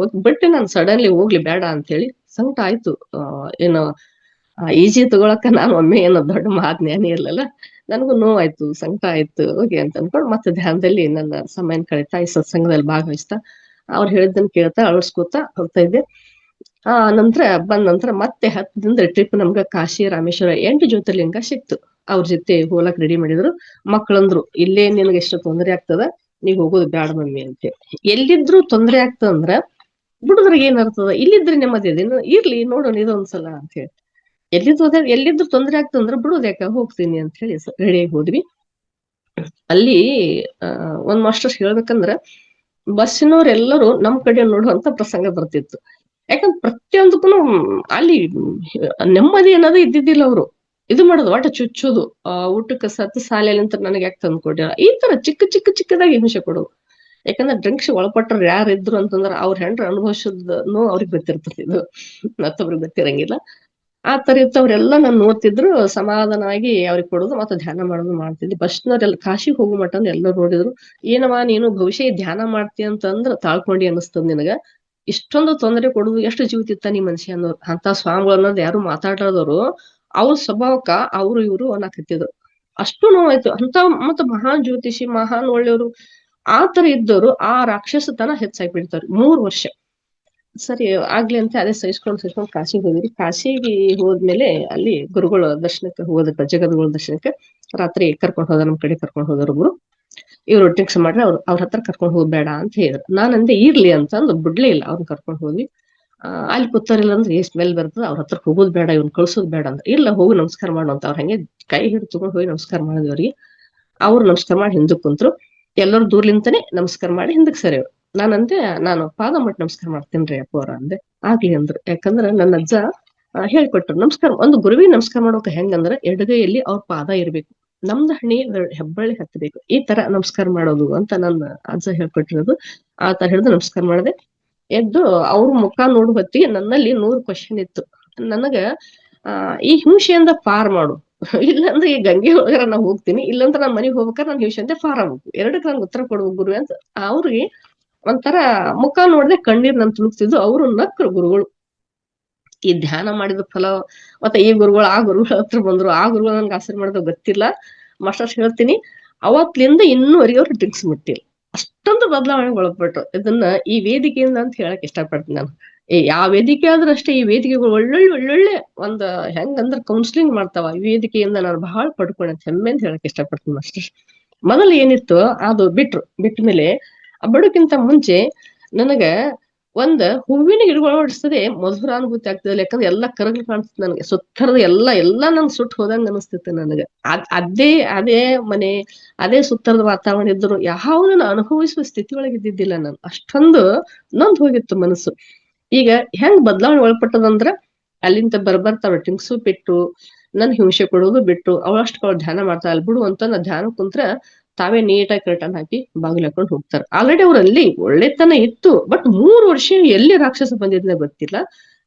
ಬಿಟ್ಟೆ ನಾನು ಸಡನ್ಲಿ ಹೋಗ್ಲಿ ಬೇಡ ಅಂತ ಹೇಳಿ ಸಂಕಟ ಆಯ್ತು. ಏನೋ ಈಜಿ ತಗೊಳಕ ನಾನು ಒಮ್ಮೆ ಏನೋ ದೊಡ್ಡ ಮಹಾಜ್ಞಾನಿ ಇರ್ಲಲ್ಲ, ನನಗೂ ನೋವಾಯ್ತು, ಸಂಕಟ ಆಯ್ತು. ಹೋಗಿ ಅಂತ ಅನ್ಕೊಂಡು ಮತ್ತೆ ಧ್ಯಾನದಲ್ಲಿ ನನ್ನ ಸಮಯ ಕಳೀತಾ, ಈ ಸತ್ಸಂಗದಲ್ಲಿ ಭಾಗವಹಿಸ್ತಾ, ಅವ್ರು ಹೇಳಿದ್ದನ್ನ ಕೇಳ್ತಾ ಅಳವಡಿಸ್ಕೊತಾ ಹೋಗ್ತಾ ಇದ್ದೆ. ನಂತರ ಬಂದ ನಂತರ ಮತ್ತೆ 10 ದಿನದ ಟ್ರಿಪ್ ನಮ್ಗ ಕಾಶಿ ರಾಮೇಶ್ವರ 8 ಜ್ಯೋತಿರ್ಲಿಂಗ ಸಿಕ್ತು. ಅವ್ರ ಜೊತೆ ಹೋಲಕ್ ರೆಡಿ ಮಾಡಿದ್ರು. ಮಕ್ಕಳಂದ್ರು ಇಲ್ಲೇ ನಿನಗೆ ಎಷ್ಟು ತೊಂದರೆ ಆಗ್ತದ, ನೀವ್ ಹೋಗೋದು ಬ್ಯಾಡ ಮಮ್ಮಿ ಅಂತೇಳಿ. ಎಲ್ಲಿದ್ರು ತೊಂದರೆ ಆಗ್ತದಂದ್ರ ಬಿಡುದ್ರಿಗೆ ಏನಾಗ್ತದ, ಇಲ್ಲಿದ್ರೆ ನೆಮ್ಮದಿ ಅದೇನು, ಇರ್ಲಿ ನೋಡೋಣ ಇದೊಂದ್ಸಲ ಅಂತ ಹೇಳಿ. ಎಲ್ಲಿದ್ರು ತೊಂದರೆ ಆಗ್ತದಂದ್ರ ಬಿಡುದ್ ಯಾಕ, ಹೋಗ್ತೀನಿ ಅಂತ ಹೇಳಿ ರೆಡಿ ಹೋದ್ವಿ. ಅಲ್ಲಿ ಒಂದ್ ಮಾಸ್ಟರ್ ಹೇಳ್ಬೇಕಂದ್ರ, ಬಸ್ಸಿನವ್ರೆಲ್ಲರೂ ನಮ್ ಕಡೆ ನೋಡುವಂತ ಪ್ರಸಂಗ ಬರ್ತಿತ್ತು. ಯಾಕಂದ್ರೆ ಪ್ರತಿಯೊಂದಕ್ಕೂ ಅಲ್ಲಿ ನೆಮ್ಮದಿ ಅನ್ನೋದು ಇದ್ದಿದ್ದಿಲ್ಲ. ಅವ್ರು ಇದು ಮಾಡೋದು ಒಟ್ಟ ಚುಚ್ಚೋದು, ಊಟಕ್ಕೆ ಸತ್ತು ಸಾಲೆಯಲ್ಲಿ ಅಂತ ನನಗೆ ಯಾಕೆ ತಂದು ಕೊಟ್ಟಿಲ್ಲ, ಈ ತರ ಚಿಕ್ಕದಾಗಿ ಹಿಂಸೆ ಕೊಡೋದು. ಯಾಕಂದ್ರೆ ಡ್ರಿಂಕ್ಸ್ ಒಳಪಟ್ರ ಯಾರು ಇದ್ರು ಅಂತಂದ್ರ ಅವ್ರ ಹೆಂಡ್ರ ಅನುಭವಿಸೋದನ್ನು ಅವ್ರಿಗೆ ಗೊತ್ತಿರ್ತದೆ, ಇದು ಮತ್ತೊಬ್ರಿಗೆ ಗೊತ್ತಿರಂಗಿಲ್ಲ. ಆ ತರ ಇತ್ತು. ಅವ್ರೆಲ್ಲ ನಾನು ನೋಡ್ತಿದ್ರು, ಸಮಾಧಾನವಾಗಿ ಅವ್ರಿಗೆ ಕೊಡೋದು, ಮತ್ತೆ ಧ್ಯಾನ ಮಾಡೋದು ಮಾಡ್ತಿದ್ವಿ. ಬಸ್ನವ್ರೆಲ್ಲ ಕಾಶಿಗೆ ಹೋಗೋ ಮಟ್ಟ ಎಲ್ಲರೂ ನೋಡಿದ್ರು. ಏನವಾ ನೀನು ಭವಿಷ್ಯ ಧ್ಯಾನ ಮಾಡ್ತೀಯ ಅಂತಂದ್ರ ತಾಳ್ಕೊಂಡಿ ಅನಿಸ್ತದ ನಿನಗ, ಇಷ್ಟೊಂದು ತೊಂದರೆ ಕೊಡುದು ಎಷ್ಟು ಜೀವತಿತ್ತ ನೀ ಮನುಷ್ಯ ಅನ್ನೋರು. ಅಂತ ಸ್ವಾಮಿಗಳು ಅನ್ನೋದು ಯಾರು ಮಾತಾಡೋದವ್ರು ಅವ್ರ ಸ್ವಭಾವಕ್ಕ ಅವ್ರು ಇವ್ರು ಅನ್ನಕತ್ತಿದ್ರು. ಅಷ್ಟು ನೋವಾಯ್ತು. ಅಂತ ಮತ್ತ ಮಹಾನ್ ಜ್ಯೋತಿಷಿ, ಮಹಾನ್ ಒಳ್ಳೆಯವರು ಆ ತರ ಇದ್ದವರು ಆ ರಾಕ್ಷಸತನ ಹೆಚ್ಚಾಗಿ ಬಿಡ್ತಾರೆ 3 ವರ್ಷ. ಸರಿ ಆಗ್ಲಿ ಅಂತ ಅದೇ ಸಹಿಸ್ಕೊಂಡು ಕಾಶಿಗೆ ಹೋಗಿದ್ರಿ. ಕಾಶಿಗೆ ಹೋದ್ಮೇಲೆ ಅಲ್ಲಿ ಗುರುಗಳ ದರ್ಶನಕ್ಕೆ ಹೋದಪ್ಪ, ಜಗದ್ಗುರು ದರ್ಶನಕ್ಕೆ. ರಾತ್ರಿ ಕರ್ಕೊಂಡು ಹೋದ, ನಮ್ ಕಡೆ ಕರ್ಕೊಂಡು ಹೋದವ್ರು ಒಬ್ರು. ಇವ್ರು ಡ್ರಿಂಕ್ಸ್ ಮಾಡ್ರೆ ಅವ್ರ ಹತ್ರ ಕರ್ಕೊಂಡು ಹೋಗ್ಬೇಡ ಅಂತ ಹೇಳಿದ್ರು. ನಾನಂದೆ ಇರ್ಲಿ ಅಂತ ಅಂದು ಬಿಡ್ಲೇ ಇಲ್ಲ. ಅವ್ರನ್ನ ಕರ್ಕೊಂಡು ಹೋದ್ವಿ. ಅಲ್ಲಿ ಕೂತಾರಿಲ್ಲ ಅಂದ್ರೆ ಎಷ್ಟ್ ಸ್ಮೆಲ್ ಬರ್ತದ, ಅವ್ರ ಹತ್ರ ಹೋಗೋದ್ ಬೇಡ, ಇವ್ನ ಕಳ್ಸೋದ್ ಬೇಡ ಅಂದ್ರೆ, ಇಲ್ಲ ಹೋಗಿ ನಮಸ್ಕಾರ ಮಾಡು ಅಂತ. ಅವ್ರ ಹಂಗೆ ಕೈ ಹಿಡಿದು ತಗೊಂಡು ಹೋಗಿ ನಮಸ್ಕಾರ ಮಾಡಿದ್ವಿ ಅವ್ರಿಗೆ. ಅವ್ರು ನಮಸ್ಕಾರ ಮಾಡಿ ಹಿಂದಕ್ ಕುಂತ್ರು. ಎಲ್ಲರೂ ದೂರ್ಲಿಂತಾನೆ ನಮಸ್ಕಾರ ಮಾಡಿ ಹಿಂದಕ್ ಸರಿ. ನಾನಂದೆ, ನಾನು ಪಾದ ಮಟ್ಟ ನಮಸ್ಕಾರ ಮಾಡ್ತೇನ್ರಿ ಅಪ್ಪವ್ರ ಅಂದೆ. ಆಗ್ಲಿ ಅಂದ್ರು. ಯಾಕಂದ್ರ ನನ್ನ ಅಜ್ಜ ಹೇಳ್ಕೊಟ್ರು, ನಮಸ್ಕಾರ ಒಂದು ಗುರುವಿಗೆ ನಮಸ್ಕಾರ ಮಾಡೋಕೆ ಹೆಂಗಂದ್ರ ಎಡಗೈಯಲ್ಲಿ ಅವ್ರ ಪಾದ ಇರ್ಬೇಕು, ನಮ್ದು ಹಣಿ ಹೆಬ್ಬಳ್ಳಿ ಹತ್ತಬೇಕು, ಈ ತರ ನಮಸ್ಕಾರ ಮಾಡೋದು ಅಂತ ನನ್ನ ಅಜ್ಜ ಹೇಳ್ಕೊಟ್ಟಿರೋದು. ಆ ತರ ಹಿಡಿದು ನಮಸ್ಕಾರ ಮಾಡಿದೆ. ಎದ್ದು ಅವ್ರ ಮುಖ ನೋಡು ಹೊತ್ತಿಗೆ ನನ್ನಲ್ಲಿ 100 ಕ್ವಶನ್ ಇತ್ತು. ನನಗ ಈ ಹಿಂಸೆಯಿಂದ ಪಾರ್ ಮಾಡು, ಇಲ್ಲಾಂದ್ರೆ ಈ ಗಂಗೆ ಒಳಗಾರ ನಾ ಹೋಗ್ತೀನಿ, ಇಲ್ಲಾಂದ್ರೆ ನಾನ್ ಮನೆಗೆ ಹೋಗ್ಬೇಕಾದ್ರೆ ನಾನು ಹಿಂಸೆಯಿಂದ ಪಾರ್ ಆಗ್ಬೇಕು, ಎರಡಕ್ಕೆ ನಂಗೆ ಉತ್ತರ ಕೊಡುವ ಗುರು ಅಂತ. ಅವ್ರಿಗೆ ಒಂಥರ ಮುಖ ನೋಡ್ದೆ ಕಣ್ಣೀರ್ ನನ್ ತುಳುಕ್ತಿದ್ದು. ಅವ್ರು ನಕ್ರು ಗುರುಗಳು. ಈ ಧ್ಯಾನ ಮಾಡಿದ ಫಲ ಮತ್ತೆ ಈ ಗುರುಗಳು ಆ ಗುರುಗಳ ಹತ್ರ ಬಂದ್ರು. ಆ ಗುರುಗಳು ನನ್ಗೆ ಆಸರೆ ಮಾಡಿದ ಗೊತ್ತಿಲ್ಲ ಮಾಸ್ಟರ್ಸ್. ಹೇಳ್ತೀನಿ, ಅವತ್ಲಿಂದ ಇನ್ನೂವರೆಗೆ ಅವ್ರು ಡ್ರಿಂಕ್ಸ್ ಮುಟ್ಟಿಲ್ಲ. ಅಷ್ಟೊಂದು ಬದಲಾವಣೆ ಒಳಪಟ್ಟು. ಇದನ್ನ ಈ ವೇದಿಕೆಯಿಂದ ಅಂತ ಹೇಳಕ್ ಇಷ್ಟಪಡ್ತೀನಿ ನಾನು. ಯಾವ ವೇದಿಕೆ ಆದ್ರೂ ಅಷ್ಟೇ, ಈ ವೇದಿಕೆಗಳು ಒಳ್ಳೊಳ್ಳೆ ಒಂದ್ ಹೆಂಗಂದ್ರ ಕೌನ್ಸಿಲಿಂಗ್ ಮಾಡ್ತಾವ. ಈ ವೇದಿಕೆಯಿಂದ ನಾನು ಬಹಳ ಪಡ್ಕೊಂಡೆ ಹೆಮ್ಮೆ ಅಂತ ಹೇಳಕ್ ಇಷ್ಟಪಡ್ತೀನಿ ಮಾಸ್ಟರ್. ಮೊದಲು ಏನಿತ್ತು ಅದು ಬಿಟ್ಟ ಮೇಲೆ ಬಡಕ್ಕಿಂತ ಮುಂಚೆ ನನಗ ಒಂದ್ ಹೂವಿನ ಗಿಡಗಳು ಹೊಡಿಸ್ತದೆ ಮಧುರ ಅನುಭೂತಿ ಆಗ್ತದೆ. ಯಾಕಂದ್ರೆ ಎಲ್ಲಾ ಕರಗ್ಲು ಕಾಣಿಸ್ತದೆ ನನಗೆ, ಸುತ್ತರದ ಎಲ್ಲಾ ನಂಗೆ ಸುಟ್ಟು ಹೋದಂಗ ಅನಿಸ್ತೈತೆ ನನಗೆ. ಅದೇ ಮನೆ, ಅದೇ ಸುತ್ತರದ ವಾತಾವರಣ ಇದ್ರು ಯಾವುದನ್ನ ಅನುಭವಿಸುವ ಸ್ಥಿತಿ ಒಳಗೆ ಇದ್ದಿದ್ದಿಲ್ಲ ನಾನು. ಅಷ್ಟೊಂದು ನೊಂದ್ ಹೋಗಿತ್ತು ಮನಸ್ಸು. ಈಗ ಹೆಂಗ್ ಬದಲಾವಣೆ ಒಳಪಟ್ಟದಂದ್ರ, ಅಲ್ಲಿಂದ ಬರ್ತಾವ ಡ್ರಿಂಕ್ಸು ಬಿಟ್ಟು, ನನ್ ಹಿಂಸೆ ಕೊಡೋದು ಬಿಟ್ಟು, ಅವಳಷ್ಟು ಧ್ಯಾನ ಮಾಡ್ತಾ ಅಲ್ಲಿ ಬಿಡು ಅಂತ. ನಾ ಧ್ಯಾನ ಕುಂತ್ರ ತಾವೇ ನೀಟಾಗಿ ಕರ್ಟನ್ ಹಾಕಿ ಬಾಗಿಲು ಹಾಕೊಂಡು ಹೋಗ್ತಾರೆ. ಆಲ್ರೆಡಿ ಅವ್ರಲ್ಲಿ ಒಳ್ಳೆತನ ಇತ್ತು, ಬಟ್ 3 ವರ್ಷ ಎಲ್ಲಿ ರಾಕ್ಷಸ ಬಂದಿದ್ನ ಗೊತ್ತಿಲ್ಲ.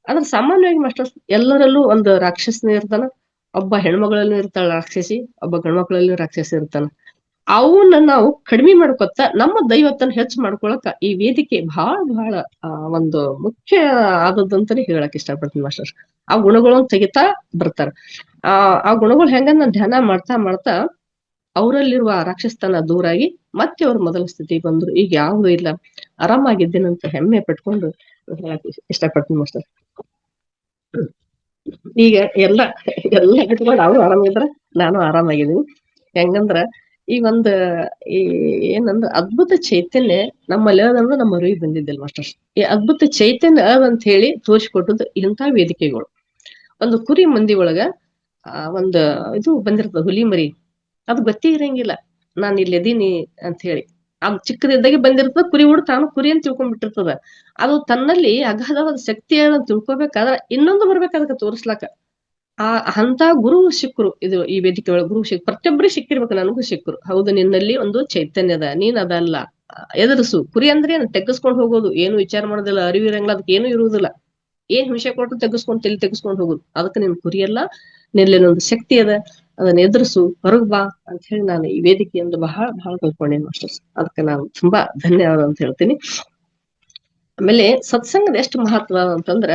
ಆದ್ರೆ ಸಾಮಾನ್ಯವಾಗಿ ಮಾಸ್ಟರ್ಸ್ ಎಲ್ಲರಲ್ಲೂ ಒಂದು ರಾಕ್ಷಸನೇ ಇರ್ತಾನ. ಒಬ್ಬ ಹೆಣ್ಮಗಳಲ್ಲೂ ಇರ್ತಾಳ ರಾಕ್ಷಸಿ, ಒಬ್ಬ ಗಂಡ್ಮಕ್ಳಲ್ಲೂ ರಾಕ್ಷಸಿ ಇರ್ತಾನ. ಅವನ್ನ ನಾವು ಕಡಿಮೆ ಮಾಡ್ಕೊತ ನಮ್ಮ ದೈವತ್ತನ್ನ ಹೆಚ್ಚು ಮಾಡ್ಕೊಳಕ ಈ ವೇದಿಕೆ ಬಹಳ ಒಂದು ಮುಖ್ಯ ಆದದ್ದಂತಾನೆ ಹೇಳಕ್ ಇಷ್ಟಪಡ್ತೀನಿ ಮಾಸ್ಟರ್. ಆ ಗುಣಗಳನ್ನ ತೆಗಿತಾ ಬರ್ತಾರ. ಆ ಗುಣಗಳು ಹೆಂಗನ್ನ ಧ್ಯಾನ ಮಾಡ್ತಾ ಅವರಲ್ಲಿರುವ ರಾಕ್ಷಸತನ ದೂರಾಗಿ ಮತ್ತೆ ಅವ್ರ ಮೊದಲ ಸ್ಥಿತಿ ಬಂದ್ರು. ಈಗ ಯಾವ್ದು ಇಲ್ಲ, ಆರಾಮಾಗಿದ್ದೇನಂತ ಹೆಮ್ಮೆ ಪಟ್ಕೊಂಡು ಹೇಳಕ್ ಇಷ್ಟಪಡ್ತೀನಿ ಮಾಸ್ಟರ್. ಈಗ ಎಲ್ಲ ಬಿಟ್ಕೊಂಡು ಅವ್ರು ಆರಾಮಿದ್ರ, ನಾನು ಆರಾಮಾಗಿದ್ದೀನಿ. ಹೆಂಗಂದ್ರ ಈ ಏನಂದ್ರ ಅದ್ಭುತ ಚೈತನ್ಯ ನಮ್ಮಲ್ಲಿ ಅದಂದ್ರೆ ನಮ್ಮ ಅರಿವಿ ಬಂದಿದ್ದಿಲ್ಲ ಮಾಸ್ಟರ್ಸ್. ಈ ಅದ್ಭುತ ಚೈತನ್ಯ ಅಂತ ಹೇಳಿ ತೋರಿಸ್ಕೊಟ್ಟದ್ದು ಇಂಥ ವೇದಿಕೆಗಳು. ಒಂದು ಕುರಿ ಮಂದಿ ಒಳಗ ಇದು ಬಂದಿರ್ತದ, ಹುಲಿ ಮರಿ, ಅದು ಗೊತ್ತೇ ಇರಂಗಿಲ್ಲ. ನಾನು ಇಲ್ಲಿದ್ದೀನಿ ಅಂತ ಹೇಳಿ. ಅದು ಚಿಕ್ಕದಿದ್ದಾಗೆ ಬಂದಿರ್ತದ, ಕುರಿ ಊಟ ತಾನು ಕುರಿ ಅಂತ ತಿಳ್ಕೊಂಡ್ಬಿಟ್ಟಿರ್ತದ. ಅದು ತನ್ನಲ್ಲಿ ಅಗಾಧವಾದ ಶಕ್ತಿ ಅಂತ ತಿಳ್ಕೊಬೇಕಾದ್ರ ಇನ್ನೊಂದು ಬರ್ಬೇಕು ಅದಕ್ಕೆ ತೋರಿಸ್ಲಾಕ. ಅಂತ ಗುರು ಸಿಕ್ಕರು. ಇದು ಈ ವೇದಿಕೆ ಒಳಗೆ ಗುರು ಪ್ರತಿಯೊಬ್ಬರಿಗೆ ಸಿಕ್ಕಿರ್ಬೇಕು. ನನಗೂ ಸಿಕ್ಕರು. ಹೌದು, ನಿನ್ನಲ್ಲಿ ಒಂದು ಚೈತನ್ಯದ, ನೀನ್ ಅದಲ್ಲ, ಎದುರಿಸು. ಕುರಿ ಅಂದ್ರೆ ಏನು, ತೆಗೆಸ್ಕೊಂಡು ಹೋಗೋದು, ಏನು ವಿಚಾರ ಮಾಡೋದಿಲ್ಲ, ಅರಿವಿರಂಗಿಲ್ಲ, ಅದಕ್ಕೆ ಏನು ಇರುವುದಿಲ್ಲ. ಏನ್ ವಿಷಯ ಕೊಟ್ಟು ತೆಗೆಸ್ಕೊಂಡು ತಲೆ ತೆಗೆಸ್ಕೊಂಡು ಹೋಗುದು. ಅದಕ್ಕೆ ನಿನ್ ಕುರಿಯಲ್ಲ, ನಿನ್ನೊಂದು ಶಕ್ತಿ ಅದ, ಅದನ್ನ ಎದುರಿಸು, ಹೊರಗ್ ಬಾ ಅಂತ ಹೇಳಿ ನಾನು ಈ ವೇದಿಕೆಯಿಂದ ಬಹಳ ಬಹಳ ಕಲ್ಕೊಂಡೇನಿ ಮಾಸ್ಟರ್ಸ್. ಅದಕ್ಕೆ ನಾನು ತುಂಬಾ ಧನ್ಯವಾದ ಅಂತ ಹೇಳ್ತೀನಿ. ಆಮೇಲೆ ಸತ್ಸಂಗದ ಎಷ್ಟು ಮಹತ್ವ ಅಂತಂದ್ರ,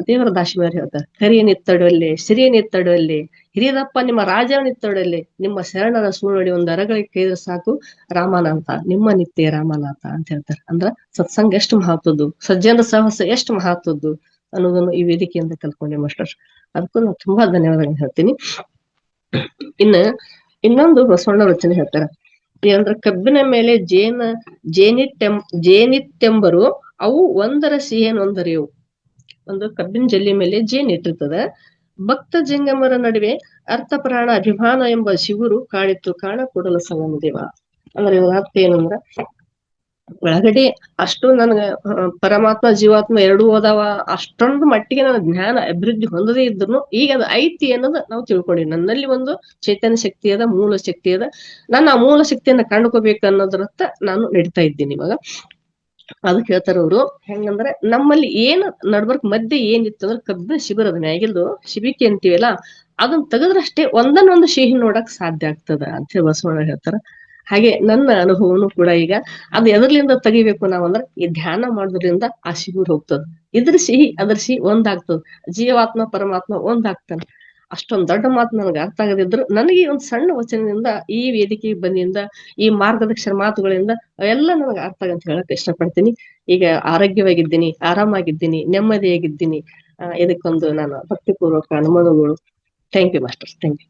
ದೇವರ ದಾಸಿಮಾರಿ ಹೇಳ್ತಾರೆ, ಕರಿಯ ನಿತ್ತಡುವಲ್ಲಿ, ಸಿರಿಯ ನಿತ್ತಡುವಲ್ಲಿ, ಹಿರಿಯದಪ್ಪ ನಿಮ್ಮ ರಾಜ ನಿತ್ತಡುವಲ್ಲಿ, ನಿಮ್ಮ ಶರಣರ ಸುಳ್ಳಿ ಒಂದು ಅರಗಳಿಗೆ ಕೈದ್ರೆ ಸಾಕು ರಾಮನಾಥ, ನಿಮ್ಮ ನಿತ್ಯ ರಾಮನಾಥ ಅಂತ ಹೇಳ್ತಾರೆ. ಅಂದ್ರ ಸತ್ಸಂಗ ಎಷ್ಟು ಮಹತ್ವದ್ದು, ಸಜ್ಜನರ ಸಹವಾಸ ಎಷ್ಟು ಮಹತ್ವದ್ದು ಅನ್ನೋದನ್ನು ಈ ವೇದಿಕೆಯಿಂದ ಕಲ್ಕೊಂಡೆ ಮಾಸ್ಟರ್. ಅದಕ್ಕೂ ನಾನು ತುಂಬಾ ಧನ್ಯವಾದ ಹೇಳ್ತೀನಿ. ಇನ್ನೊಂದು ಬಸವಣ್ಣ ರಚನೆ ಹೇಳ್ತಾರ, ಏನಂದ್ರ ಕಬ್ಬಿನ ಮೇಲೆ ಜೇನಿತ್ತೆಂಬರು ಅವು ಒಂದರ ಸಿಹೇನೊಂದರೆಯವು. ಒಂದು ಕಬ್ಬಿನ ಜಲ್ಲಿ ಮೇಲೆ ಜೇನ್ ಇಟ್ಟಿರ್ತದ. ಭಕ್ತ ಜಂಗಮರ ನಡುವೆ ಅರ್ಥ ಪ್ರಾಣ ಅಭಿಮಾನ ಎಂಬ ಶಿಗುರು ಕಾಣಿತು ಕಾಣ ಕೂಡಲ ಸಂಗಮ ದೇವ. ಅಂದ್ರೆ ಅರ್ಥ ಏನಂದ್ರ, ಒಳಗಡೆ ಅಷ್ಟು ನನ್ಗ ಪರಮಾತ್ಮ ಜೀವಾತ್ಮ ಎರಡೂ ಹೋದಾವ, ಅಷ್ಟೊಂದು ಮಟ್ಟಿಗೆ ನನ್ನ ಜ್ಞಾನ ಅಭಿವೃದ್ಧಿ ಹೊಂದದೇ ಇದ್ರು ಈಗ ಅದು ಐತಿ ಅನ್ನೋದು ನಾವು ತಿಳ್ಕೊಂಡಿ. ನನ್ನಲ್ಲಿ ಒಂದು ಚೈತನ್ಯ ಶಕ್ತಿ ಅದ, ಮೂಲ ಶಕ್ತಿ ಅದ. ನಾನು ಆ ಮೂಲ ಶಕ್ತಿಯನ್ನ ಕಂಡುಕೋಬೇಕು ಅನ್ನೋದ್ರತ್ತ ನಾನು ನಡೀತಾ ಇದ್ದೀನಿ ಇವಾಗ. ಅದಕ್ಕೆ ಹೇಳ್ತಾರ ಅವ್ರು, ಹೆಂಗಂದ್ರೆ ನಮ್ಮಲ್ಲಿ ಏನ್ ನಡ್ಬರ್ಕ್ ಮಧ್ಯೆ ಏನಿತ್ತು ಅಂದ್ರೆ ಕಬ್ಬಿನ ಶಿಬಿರ, ಅದ ಮ್ಯಾಗಿಲ್ದು ಶಿಬಿಕೆ ಅಂತೀವಲ್ಲ, ಅದನ್ನ ತೆಗೆದ್ರಷ್ಟೇ ಒಂದನ್ನೊಂದು ಸಿಹಿ ನೋಡಕ್ ಸಾಧ್ಯ ಆಗ್ತದ ಅಂತ ಹೇಳಿ ಬಸವಣ್ಣ ಹೇಳ್ತಾರ. ಹಾಗೆ ನನ್ನ ಅನುಭವನು ಕೂಡ ಈಗ ಅದು ಎದರ್ಲಿಂದ ತೆಗಿಬೇಕು ನಾವಂದ್ರ, ಈ ಧ್ಯಾನ ಮಾಡೋದ್ರಿಂದ ಆ ಶಿಬಿರ ಹೋಗ್ತದ. ಇದ್ರ ಸಿಹಿ ಅದ್ರ ಸಿಹಿ ಒಂದಾಗ್ತದ, ಜೀವಾತ್ಮ ಪರಮಾತ್ಮ ಒಂದಾಗ್ತಾನೆ. ಅಷ್ಟೊಂದ್ ದೊಡ್ಡ ಮಾತು ನನಗೆ ಅರ್ಥ ಆಗದಿದ್ರು ನನಗೆ ಒಂದ್ ಸಣ್ಣ ವಚನದಿಂದ, ಈ ವೇದಿಕೆಗೆ ಬಂದಿಂದ, ಈ ಮಾರ್ಗದರ್ಶನ ಮಾತುಗಳಿಂದ ಅವೆಲ್ಲ ನನಗೆ ಅರ್ಥ ಆಗಂತ ಹೇಳಕ್ ಇಷ್ಟಪಡ್ತೀನಿ. ಈಗ ಆರೋಗ್ಯವಾಗಿದ್ದೀನಿ, ಆರಾಮಾಗಿದ್ದೀನಿ, ನೆಮ್ಮದಿಯಾಗಿದ್ದೀನಿ. ಇದಕ್ಕೊಂದು ನಾನು ಭಕ್ತಿಪೂರ್ವಕ ನಮನಗಳು. Thank you master, thank you.